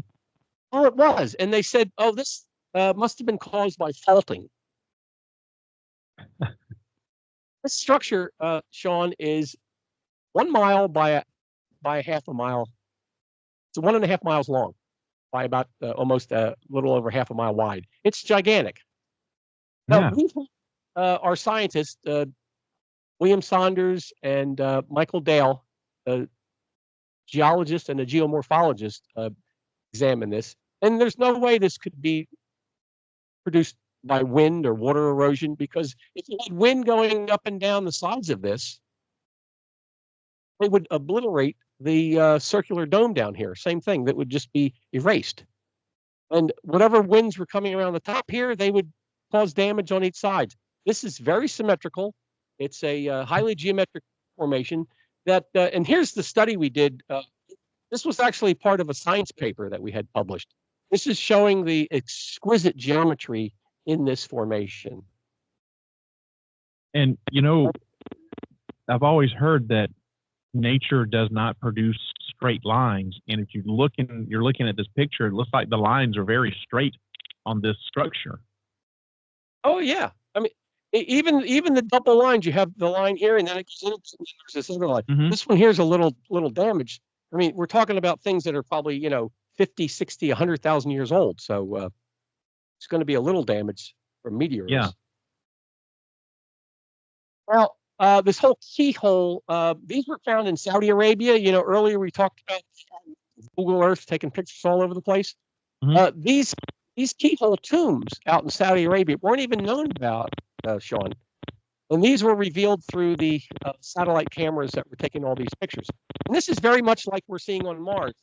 Speaker 3: Oh, it was. And they said, this must have been caused by faulting. This structure, Sean, is 1 mile by a half a mile. It's 1.5 miles long by about almost a little over half a mile wide. It's gigantic. Now, our scientists, William Saunders and Michael Dale, a geologist and a geomorphologist, examined this. And there's no way this could be produced by wind or water erosion, because if you had wind going up and down the sides of this, they would obliterate the circular dome down here. Same thing, that would just be erased. And whatever winds were coming around the top here, they would cause damage on each side. This is very symmetrical. It's a highly geometric formation that, and here's the study we did. This was actually part of a science paper that we had published. This is showing the exquisite geometry in this formation.
Speaker 2: And, I've always heard that nature does not produce straight lines. And if you're looking at this picture, it looks like the lines are very straight on this structure.
Speaker 3: Oh, yeah. I mean, even the double lines, you have the line here, and then it goes in, and there's this other line. This one here is a little damaged. I mean, we're talking about things that are probably, 50, 60, 100,000 years old. So it's going to be a little damage from meteors.
Speaker 2: Yeah.
Speaker 3: Well, this whole keyhole, these were found in Saudi Arabia. Earlier we talked about Google Earth taking pictures all over the place. These keyhole tombs out in Saudi Arabia weren't even known about, Sean. And these were revealed through the satellite cameras that were taking all these pictures. And this is very much like we're seeing on Mars.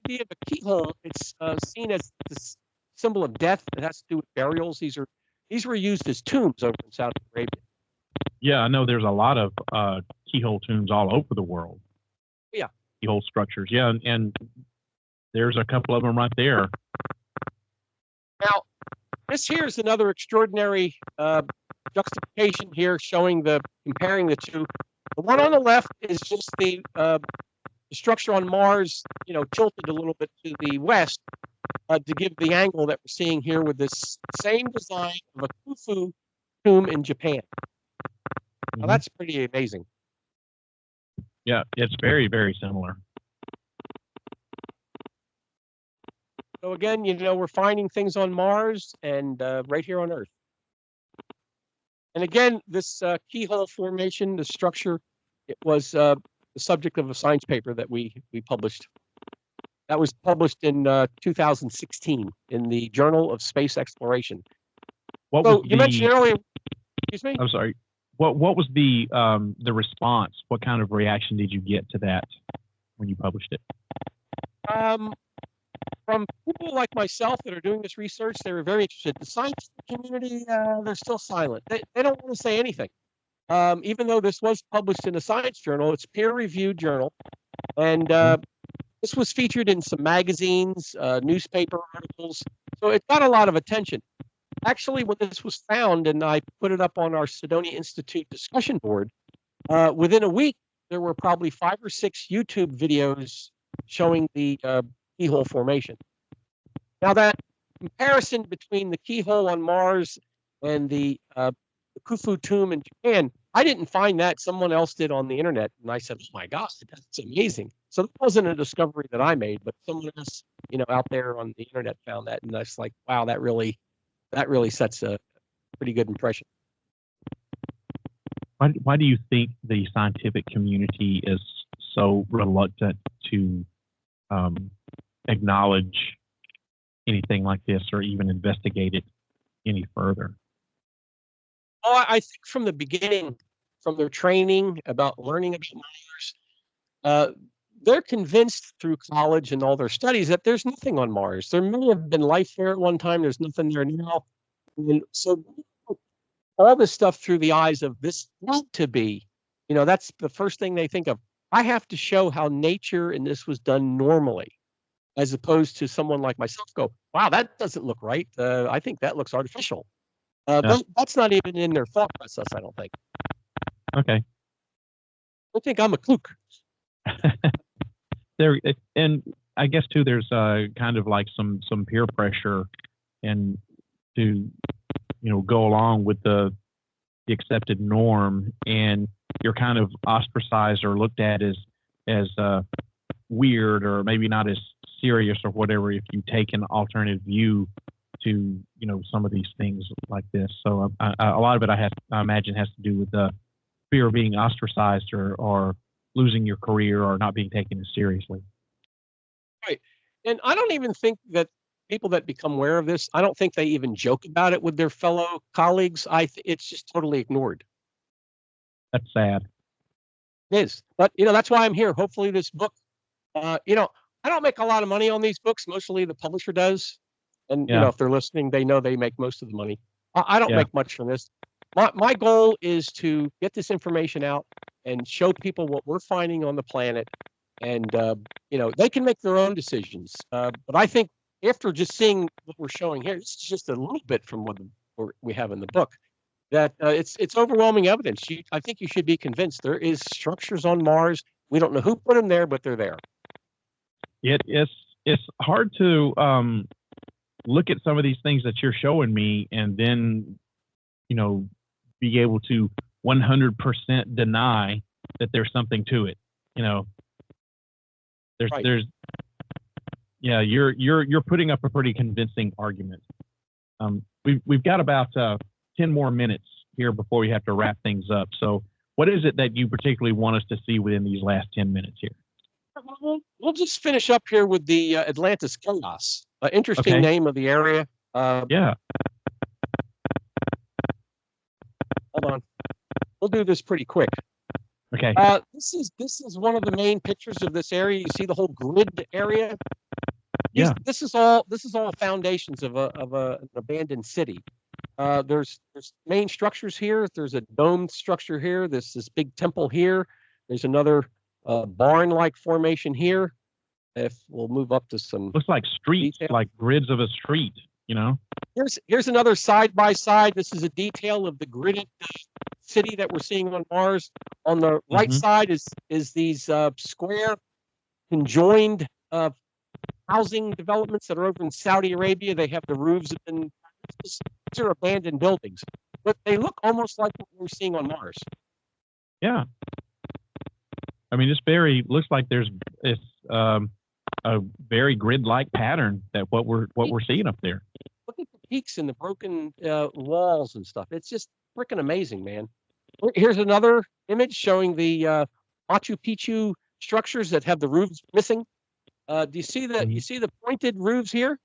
Speaker 3: The idea of a keyhole, it's seen as the symbol of death. It has to do with burials. These were used as tombs over in Saudi Arabia.
Speaker 2: Yeah, I know there's a lot of keyhole tombs all over the world.
Speaker 3: Yeah.
Speaker 2: Keyhole structures. Yeah, and there's a couple of them right there.
Speaker 3: Now, this here is another extraordinary juxtaposition here, comparing the two. The one on the left is just the structure on Mars, tilted a little bit to the west. to give the angle that we're seeing here with this same design of a Khufu tomb in Japan. Now, that's pretty amazing.
Speaker 2: Yeah, it's very, very similar.
Speaker 3: So again, we're finding things on Mars and right here on Earth. And again, this keyhole formation, the structure, it was the subject of a science paper that we published. That was published in 2016 in the Journal of Space Exploration. You mentioned earlier. Excuse me.
Speaker 2: I'm sorry. What was the response? What kind of reaction did you get to that when you published it?
Speaker 3: From people like myself that are doing this research, they were very interested. The science community, they're still silent. They don't want to say anything. Even though this was published in a science journal, it's a peer-reviewed journal, and this was featured in some magazines, newspaper articles, so it got a lot of attention. Actually, when this was found, and I put it up on our Cydonia Institute discussion board, within a week, there were probably 5 or 6 YouTube videos showing the keyhole formation. Now, that comparison between the keyhole on Mars and the Khufu tomb in Japan, I didn't find that. Someone else did on the internet, and I said, "Oh my gosh, that's amazing!" So that wasn't a discovery that I made, but someone else, out there on the internet found that, and I was like, "Wow, that really sets a pretty good impression."
Speaker 2: Why do you think the scientific community is so reluctant to acknowledge anything like this or even investigate it any further?
Speaker 3: Well, I think from the beginning, from their training about learning about Mars, they're convinced through college and all their studies that there's nothing on Mars. There may have been life there at one time. There's nothing there now. And so all this stuff through the eyes of this had to be, that's the first thing they think of. I have to show how nature and this was done normally, as opposed to someone like myself go, "Wow, that doesn't look right. I think that looks artificial." That's not even in their thought process, I don't think.
Speaker 2: Okay.
Speaker 3: I think I'm a kook.
Speaker 2: And I guess too, there's kind of like some peer pressure, and to go along with the accepted norm, and you're kind of ostracized or looked at as weird, or maybe not as serious or whatever, if you take an alternative view to some of these things like this. So a lot of it, I imagine, has to do with the fear of being ostracized or losing your career or not being taken as seriously.
Speaker 3: Right. And I don't even think that people that become aware of this, I don't think they even joke about it with their fellow colleagues. It's just totally ignored.
Speaker 2: That's sad.
Speaker 3: It is. But, that's why I'm here. Hopefully this book, I don't make a lot of money on these books. Mostly the publisher does. And, if they're listening, they know they make most of the money. I don't make much from this. My goal is to get this information out and show people what we're finding on the planet. And, they can make their own decisions. But I think after just seeing what we're showing here, this is just a little bit from what we have in the book, that it's overwhelming evidence. I think you should be convinced there is structures on Mars. We don't know who put them there, but they're there.
Speaker 2: It's hard to look at some of these things that you're showing me and then, be able to 100% deny that there's something to it. You're putting up a pretty convincing argument. We've got about 10 more minutes here before we have to wrap things up. So what is it that you particularly want us to see within these last 10 minutes here?
Speaker 3: We'll just finish up here with the Atlantis chaos. Interesting name of the area.
Speaker 2: Yeah.
Speaker 3: Hold on. We'll do this pretty quick.
Speaker 2: Okay.
Speaker 3: This is one of the main pictures of this area. You see the whole grid area.
Speaker 2: Yeah.
Speaker 3: This is all foundations of an abandoned city. There's main structures here. There's a domed structure here. There's this big temple here. There's another barn-like formation here. If we'll move up to some,
Speaker 2: looks like streets, detail. Like grids of a street.
Speaker 3: Here's another side by side. This is a detail of the gridded city that we're seeing on Mars. On the right side is these square conjoined housing developments that are over in Saudi Arabia. They have the roofs and these are abandoned buildings, but they look almost like what we're seeing on Mars.
Speaker 2: Yeah. I mean, looks like there's a very grid-like pattern that what we're seeing up there.
Speaker 3: Look at the peaks and the broken walls and stuff. It's just freaking amazing, man. Here's another image showing the Machu Picchu structures that have the roofs missing. Do you see that? You see the pointed roofs here?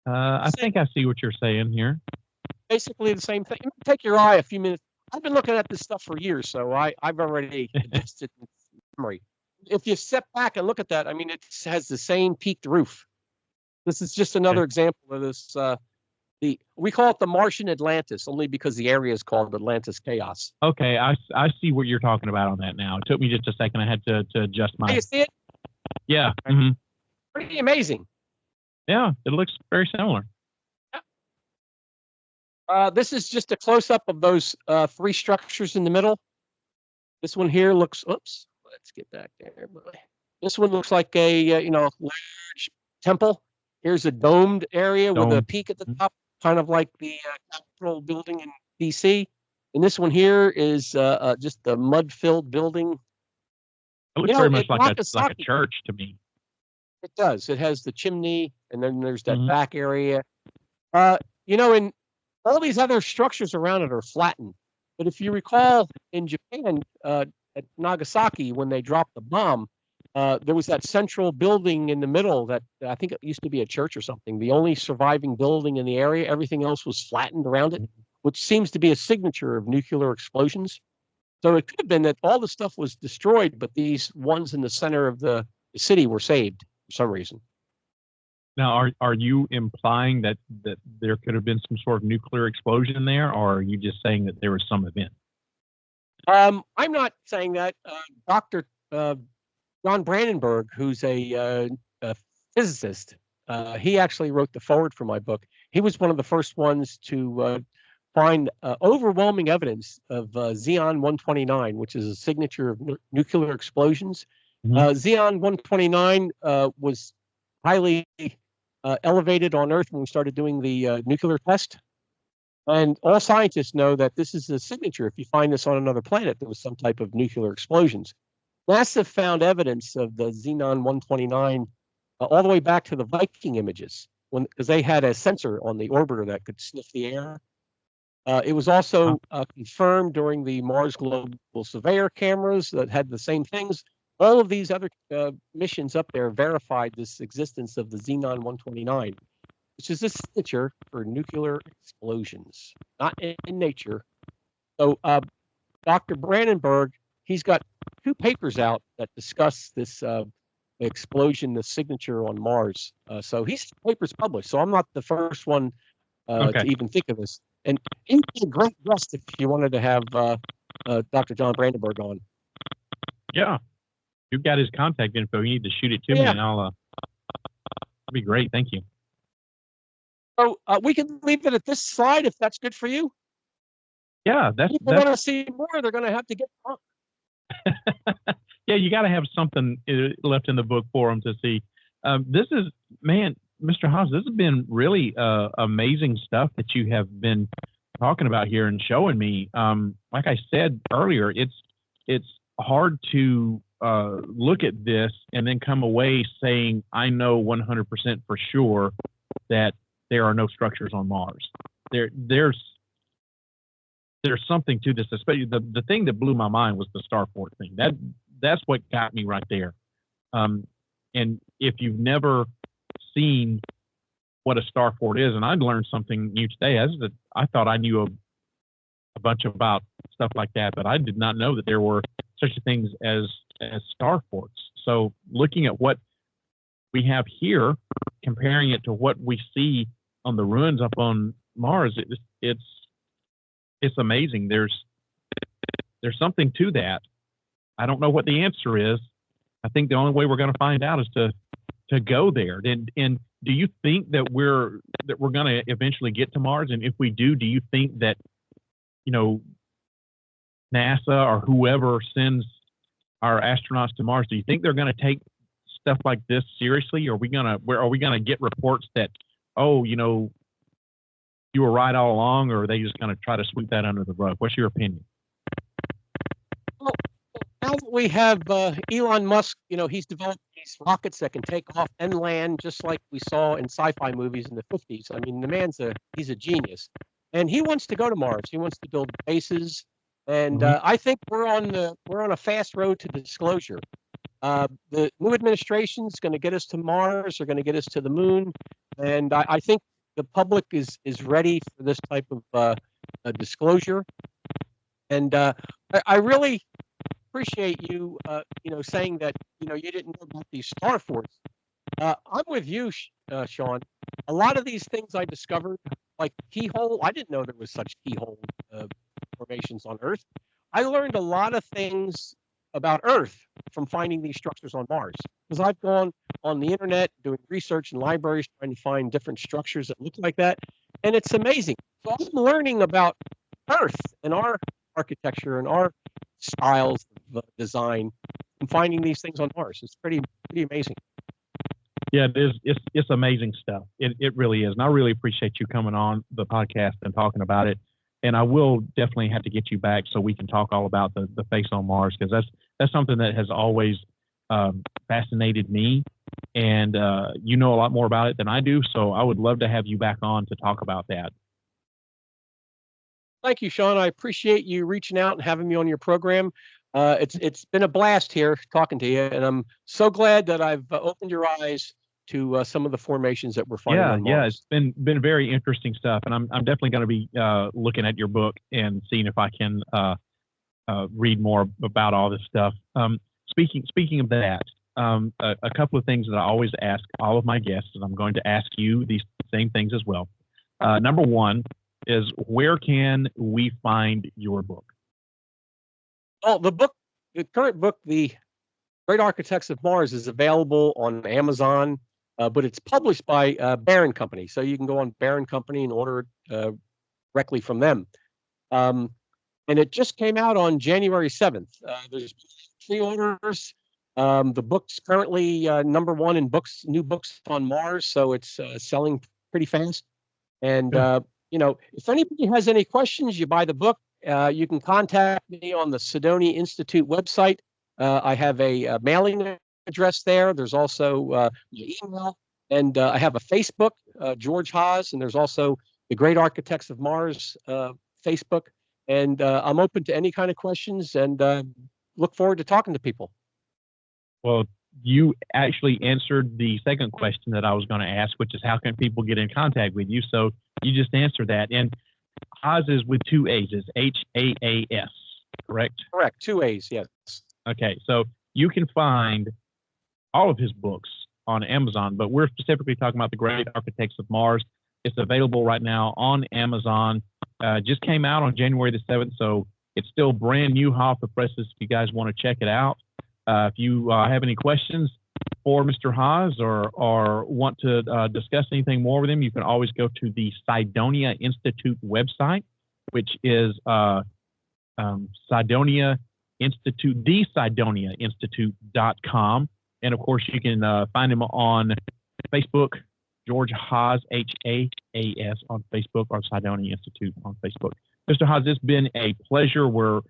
Speaker 2: I think I see what you're saying here.
Speaker 3: Basically the same thing. Take your eye a few minutes. I've been looking at this stuff for years, so I've already invested in memory. If you step back and look at that, I mean, it has the same peaked roof. This is just another example of this. We call it the Martian Atlantis, only because the area is called Atlantis Chaos.
Speaker 2: Okay, I see what you're talking about on that now. It took me just a second. I had to adjust my.
Speaker 3: You see it?
Speaker 2: Yeah.
Speaker 3: Pretty amazing.
Speaker 2: Yeah, it looks very similar.
Speaker 3: This is just a close-up of those three structures in the middle. This one here looks. Oops. Let's get back there. This one looks like a large temple. Here's a domed area with a peak at the top, kind of like the Capitol building in D.C. And this one here is just a mud-filled building.
Speaker 2: It looks very much like a church to me.
Speaker 3: It does. It has the chimney, and then there's that back area. And all these other structures around it are flattened. But if you recall, in Japan, at Nagasaki, when they dropped the bomb, there was that central building in the middle that I think it used to be a church or something. The only surviving building in the area, everything else was flattened around it, which seems to be a signature of nuclear explosions. So it could have been that all the stuff was destroyed, but these ones in the center of the city were saved for some reason.
Speaker 2: Now, are you implying that there could have been some sort of nuclear explosion there, or are you just saying that there was some event?
Speaker 3: I'm not saying that. Dr. John Brandenburg, who's a physicist, he actually wrote the foreword for my book. He was one of the first ones to find overwhelming evidence of Xeon 129, which is a signature of nuclear explosions. Xeon 129 was highly elevated on Earth when we started doing the nuclear test. And all scientists know that this is a signature. If you find this on another planet, there was some type of nuclear explosions. NASA found evidence of the Xenon 129 all the way back to the Viking images, because they had a sensor on the orbiter that could sniff the air. It was also confirmed during the Mars Global Surveyor cameras that had the same things. All of these other missions up there verified this existence of the Xenon 129, which is a signature for nuclear explosions, not in nature. So Dr. Brandenburg, he's got 2 papers out that discuss this explosion, the signature on Mars. So he's papers published. So I'm not the first one to even think of this. And he'd be a great guest if you wanted to have Dr. John Brandenburg on.
Speaker 2: Yeah. You've got his contact info. You need to shoot it to me, and I'll. That'd be great. Thank you.
Speaker 3: So we can leave it at this slide if that's good for you.
Speaker 2: Yeah, that's.
Speaker 3: If they want to see more, they're going to have to get on.
Speaker 2: Yeah, you got to have something left in the book for them to see. This is, man, Mr. Haas, this has been really amazing stuff that you have been talking about here and showing me. Like I said earlier, it's hard to look at this and then come away saying, I know 100% for sure that there are no structures on Mars. There's something to this, especially the thing that blew my mind was the Starport thing. That's what got me right there. And if you've never seen what a starport is, and I'd learned something new today, I thought I knew a bunch about stuff like that, but I did not know that there were such things as starports. So looking at what we have here, comparing it to what we see on the ruins up on Mars, it's amazing. There's something to that. I don't know what the answer is. I think the only way we're going to find out is to go there. And do you think that we're going to eventually get to Mars? And if we do you think that, NASA or whoever sends our astronauts to Mars, do you think they're going to take stuff like this seriously? Are we gonna get reports that, oh, you were right all along, or are they just gonna try to sweep that under the rug? What's your opinion?
Speaker 3: Well, now that we have Elon Musk, he's developed these rockets that can take off and land just like we saw in sci-fi movies in the 50s. I mean, he's a genius, and he wants to go to Mars. He wants to build bases, and I think we're on a fast road to disclosure. The new administration is going to get us to Mars. They're going to get us to the moon, and I think the public is ready for this type of disclosure. And I really appreciate you, saying that you didn't know about these star forts. I'm with you, Sean. A lot of these things I discovered, like keyhole, I didn't know there was such keyhole formations on Earth. I learned a lot of things about Earth from finding these structures on Mars, because I've gone on the internet doing research in libraries trying to find different structures that look like that, and it's amazing. So I'm learning about Earth and our architecture and our styles of design and finding these things on Mars. It's pretty amazing.
Speaker 2: Yeah, it is. It's amazing stuff. It really is, and I really appreciate you coming on the podcast and talking about it. And I will definitely have to get you back so we can talk all about the face on Mars, because that's something that has always fascinated me, and you know a lot more about it than I do. So I would love to have you back on to talk about that.
Speaker 3: Thank you, Sean. I appreciate you reaching out and having me on your program. It's been a blast here talking to you, and I'm so glad that I've opened your eyes to some of the formations that we're finding on Mars.
Speaker 2: Yeah, it's been very interesting stuff, and I'm definitely going to be looking at your book and seeing if I can read more about all this stuff. Speaking of that, a couple of things that I always ask all of my guests, and I'm going to ask you these same things as well. Number one is, where can we find your book?
Speaker 3: Oh, the current book, The Great Architects of Mars, is available on Amazon, but it's published by Barron Company. So you can go on Barron Company and order it directly from them. And it just came out on January 7th. There's pre-orders. The book's currently number one in new books on Mars, so it's selling pretty fast. And if anybody has any questions, you buy the book. You can contact me on the Cydonia Institute website. I have a mailing address there. There's also my email, and I have a Facebook, George Haas, and there's also the Great Architects of Mars Facebook. And I'm open to any kind of questions, and look forward to talking to people. Well,
Speaker 2: you actually answered the second question that I was going to ask, which is, how can people get in contact with you? So you just answered that. And Haas is with two A's, is Haas, correct?
Speaker 3: Correct, two A's, yes.
Speaker 2: Okay, so you can find all of his books on Amazon, but we're specifically talking about The Great Architects of Mars. It's available right now on Amazon. Just came out on January the 7th, so it's still brand new, hot off the presses, if you guys want to check it out. If you have any questions for Mr. Haas or want to discuss anything more with him, you can always go to the Cydonia Institute website, which is Cydonia Institute, thecydoniainstitute.com. And of course, you can find him on Facebook, George Haas, Haas on Facebook, or Cydonia Institute on Facebook. Mr. Haas, it's been a pleasure. We're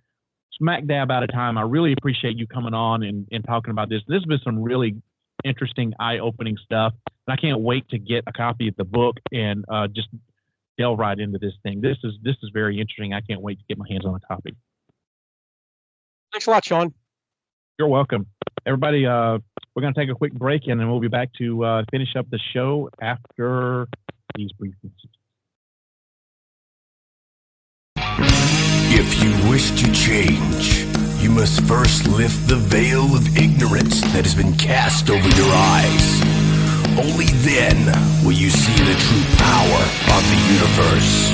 Speaker 2: smack dab out of time. I really appreciate you coming on and talking about this. This has been some really interesting, eye-opening stuff. And I can't wait to get a copy of the book and just delve right into this thing. This is very interesting. I can't wait to get my hands on a copy.
Speaker 3: Thanks a lot, Sean.
Speaker 2: You're welcome. Everybody, we're going to take a quick break, and then we'll be back to finish up the show after these brief messages.
Speaker 4: If you wish to change, you must first lift the veil of ignorance that has been cast over your eyes. Only then will you see the true power of the universe.